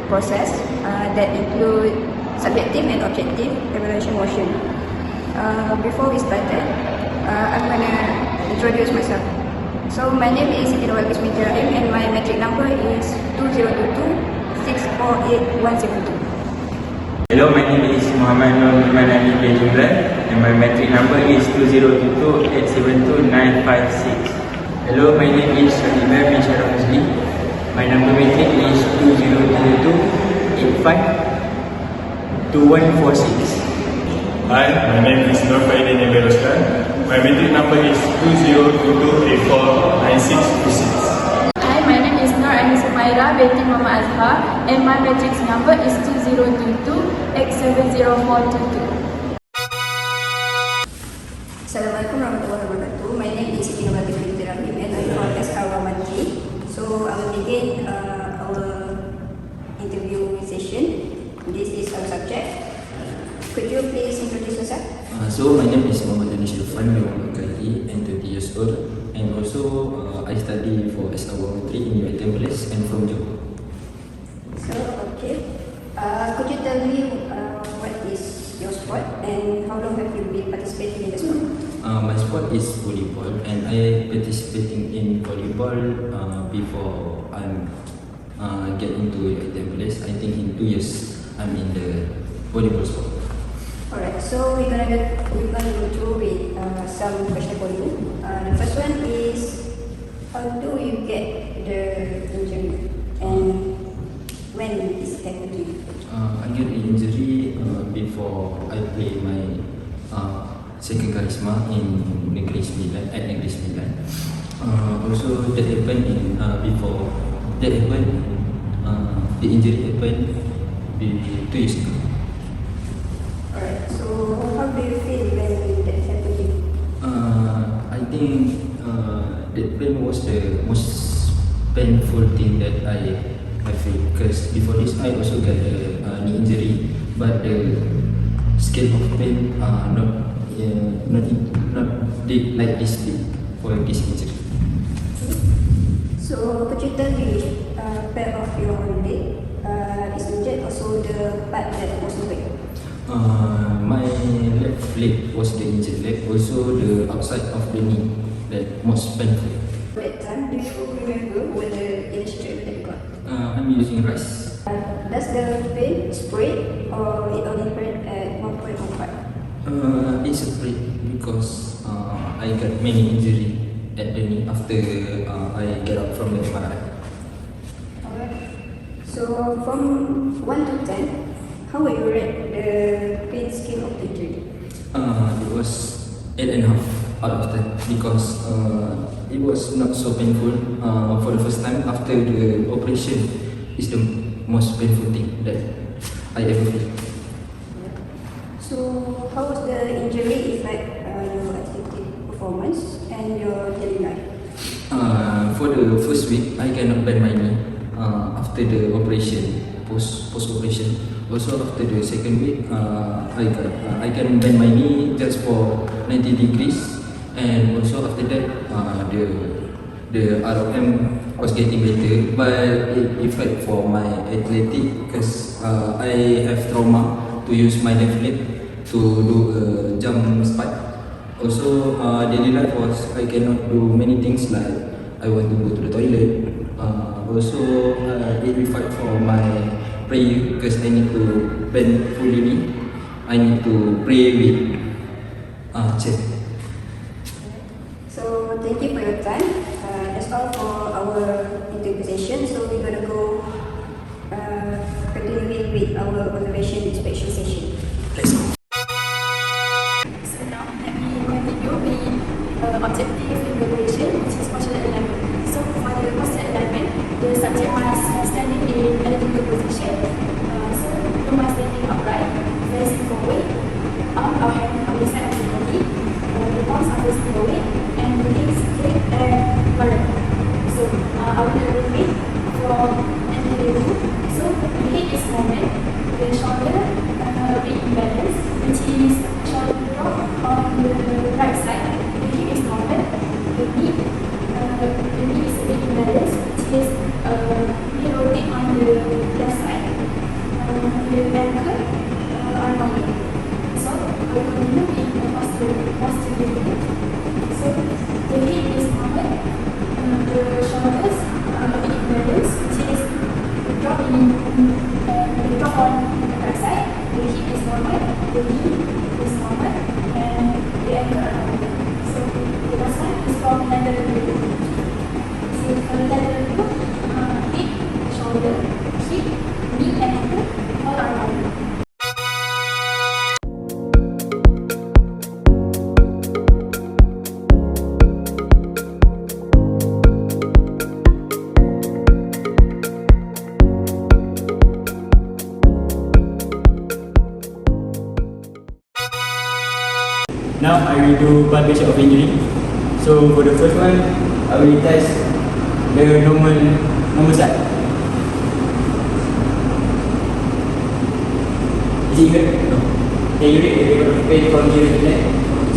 process that include subjective and objective evaluation motion. Before we started, I'm gonna introduce myself. So my name is Siti Nawalkis Rahim and my metric number is 2022-648-172. Hello, my name is Muhammad Nur Manani bin Jumlan and my metric number is 2022-872-956. Hello, my name is Shalibah bin Syarah Musli. My number metric is 2022-85-2146. Hi, my name is Nur Faidin Nabil Roslan. My metric number is 2022-84-9626. Hi, my name is Nur Anisa Maira binti Mama Azhar and my matrix number is 2022-870422. Assalamualaikum warahmatullahi wabarakatuh. My name is Siti Nawalkis Rahim and I'm from SR113. So I will begin our interview session. This is our subject. Could you please introduce yourself? So my name is Muhammad Danish Irfan, I'm 20 years old, and also I study for SR113 in UiTM Place and from Johor. So okay, could you tell me what is your sport and how long have you been participating in the sport? My sport is volleyball, and I participating in volleyball before I'm get into UiTM Place. I think in 2 years I'm in the volleyball sport. Alright, so we're gonna go through with some questions for you. The first one is, how do you get the injury and when is it happened to you? I get the injury before I play my second charisma in Negeri Sembilan at Negeri Sembilan. Also that happened in before that happened the injury happened 2 years ago. Alright, so how do you feel when that happened to you? I think that pain was the most painful thing that I feel, because before this I also got a knee injury, but the scale of pain not deep like this deep for this injury. So could you tell me which part of your leg is injured, also the part that was injured? My left leg was the injured leg, also the outside of the knee that most painful. At that time, do you remember what the initial treatment that you got? I'm using rice. Does the pain spread or it only hurt at one point or part? It's a break because I got many injury at the knee after I get up from the MRI. Alright. So from 1 to 10, how will you rate the pain scale of the injury? It was 8.5 out of 10 because it was not so painful for the first time after the operation. Is the most painful thing that I ever feel. So how was the injury affect your athletic performance and your daily life? For the first week, I cannot bend my knee after the operation, post operation. Also after the second week, I can bend my knee just for 90 degrees, and also after that, the ROM was getting better, but it affect for my athletic because I have trauma to use my left leg to do a jump spike. Also, daily life was I cannot do many things like I want to go to the toilet. Also, it affect for my prayer because I need to bend fully. I need to pray with chair. So thank you for your time. That's all for our interview session. So we're gonna go continuing with our observation inspection session. Let's go. So now let me continue with objective evaluation, which is posture alignment. So for the posture alignment, the subject must standing in analytical position. So you must standing upright, facing forward, arm or hand on the side of the body, the palms are facing forward, and breathing straight and vertical. So I will repeat from anterior. So the hip is moment, the shoulder the drop on the right side, the hip is normal, the knee is normal, and the ankle are normal. So the last one is from lateral view. So for the lateral view, hip, shoulder, hip, knee, and ankle all are normal. Now I will do palpation of injury. So for the first one, I will test the normal side. Is it good? No. Can you rate the level of pain from 0 to 10?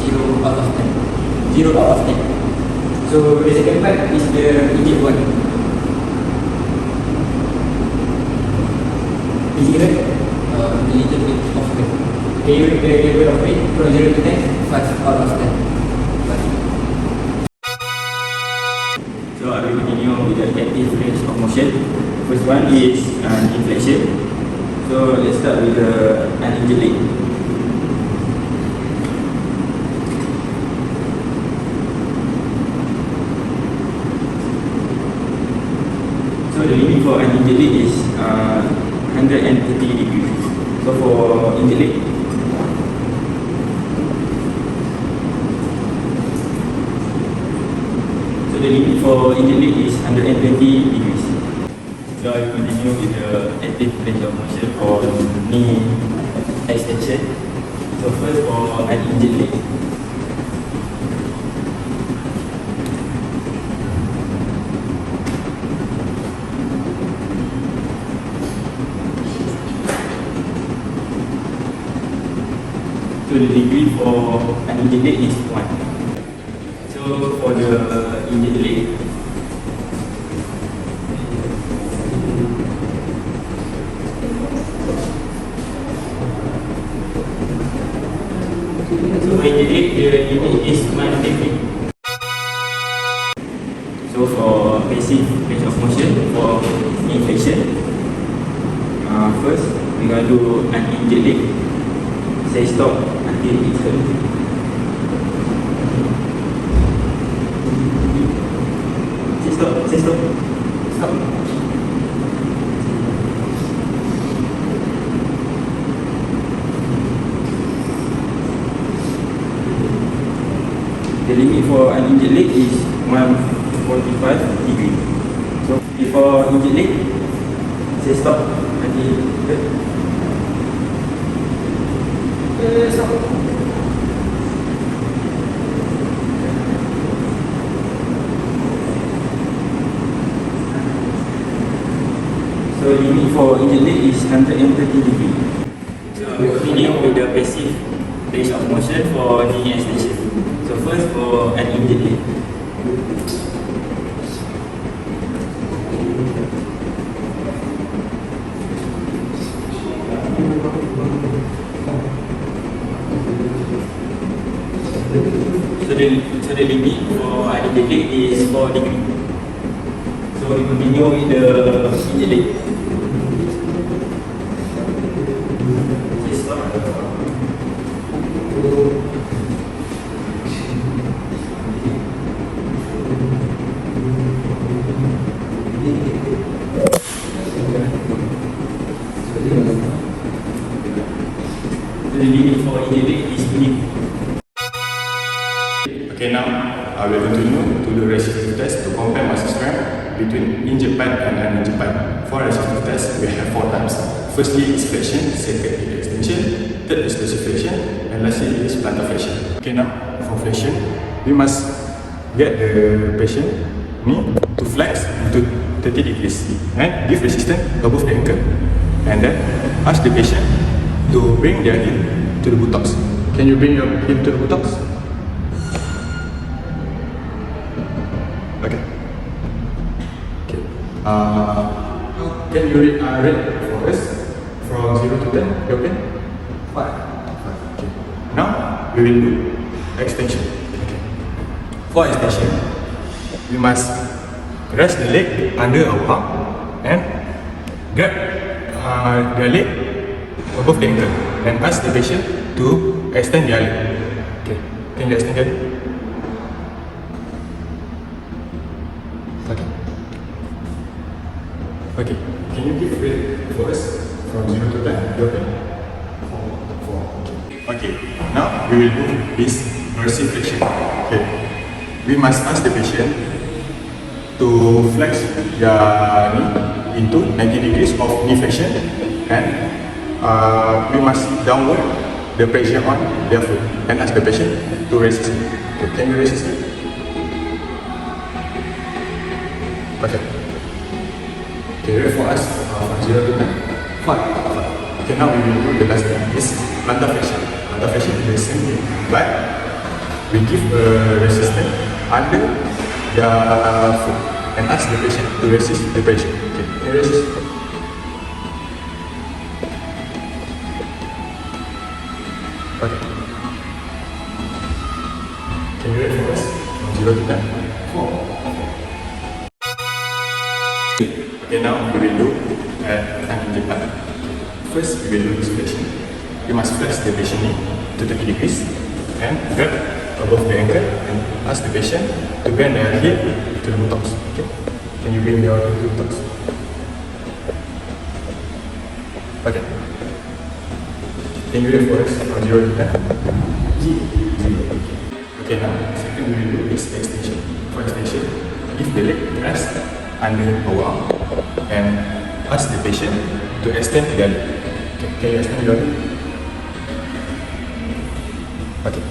0 out of 10. 0 out of 10. So the second part is the injured one. Is it good? A little bit of pain. Can you rate the level of pain from 0 to 10? 5 out of 10. So I will continue with the active range of motion. First one is inflection. So let's start with the uninjured leg. So the limit for uninjured leg is 130 degrees. So for injured leg, so the limit for injured leg is 120 degrees. So I will continue with the active range of motion for knee extension. So first for uninjured leg. So the degree for uninjured leg is 1. So for the injured leg, so for injured leg, the limit is 1 degree. So for passive range of motion for inflection, first we are going to do uninjured leg. Say stop until it's hurt. Say stop. Stop. The limit for an injured leg is 145 degrees. So before injured leg, say stop until hurt. Stop. So limit for injured leg is 130 degrees. So we continue with the passive range of motion for knee extension. So first for an injured leg. So the limit for an injured leg is 4 degrees. So we continue with the injured leg. The limit for injured leg is 3. Okay, now I will continue to do resistance test to compare muscle strength between injured part and uninjured part. For resistance test, we have 4 types. Firstly is flexion, second is extension, third is dorsiflexion, and lastly is plantar flexion. Okay, now for flexion, we must get the patient knee to flex to 30 degrees and give resistance above the ankle, and then ask the patient to bring their heel to the buttocks. Can you bring your heel to the buttocks? Okay. Okay. Can you rate for us from 0 to 10? You okay? 5. Okay. Now we will do extension. Okay. For extension, we must rest the leg under our arm and grab their leg above the ankle and ask the patient to extend their leg. Okay, can you extend their leg? Okay. Okay, can you give rate for us from 0 to 10? Your pen. 4. Okay, now we will do this mercy flexion. Okay, we must ask the patient to flex their knee into 90 degrees of knee flexion, and we must downward the pressure on their foot and ask the patient to resist it. Okay, can you resist it? Okay. Okay, wait for us from 0 to 10. 5. Okay, now we will do the last thing is plantar flexion. Plantar flexion is the same thing, but we give a resistance under the foot and ask the patient to resist the pressure. Okay, can you resist? Okay. Can you rate for us from 0 to 10? 4. Okay, now we will do unhinged part. First, we will do this flexion. You must flex the patient knee to 30 degrees and grab above the ankle and ask the patient to bend their head to the buttocks. Okay? Can you bring your head to the buttocks? Okay. Can you rate for us from 0 to 10? 0. Okay, now second we will do is extension. For extension, give the leg rest under our arm and ask the patient to extend their leg. Okay, can you extend your leg? Okay.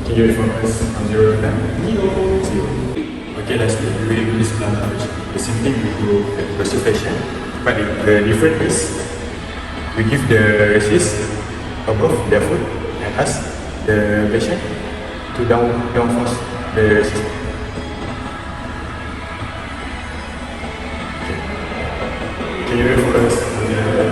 Can you rate for us from 0 to 10? 0. Okay, lastly, we will do this plantar flexion. The same thing we do versus flexion, but the difference is we give the resist above their foot and ask the patient to down force the resist. Okay. Can you rate for us from 0 to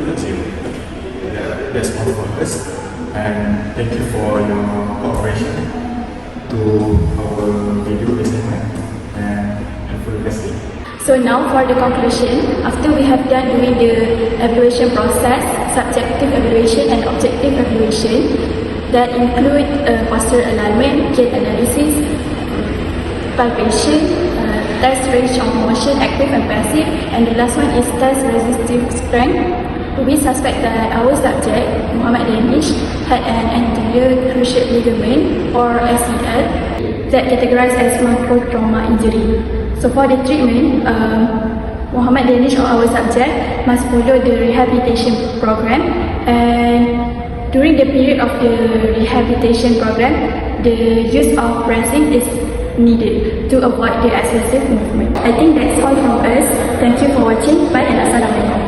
10? 0. Yeah, that's all for us. And thank you for your cooperation to our video assignment, and have a blessed day. So now for the conclusion, after we have done doing the evaluation process, subjective evaluation and objective evaluation that include posture alignment, gait analysis, palpation, test range of motion, active and passive, and the last one is test resistive strength. We suspect that our subject, Muhammad Danish, had an anterior cruciate ligament or ACL that categorized as microtrauma injury. So for the treatment, Muhammad Danish or our subject must follow the rehabilitation program, and during the period of the rehabilitation program, the use of pressing is needed to avoid the excessive movement. I think that's all from us. Thank you for watching. Bye and Assalamualaikum.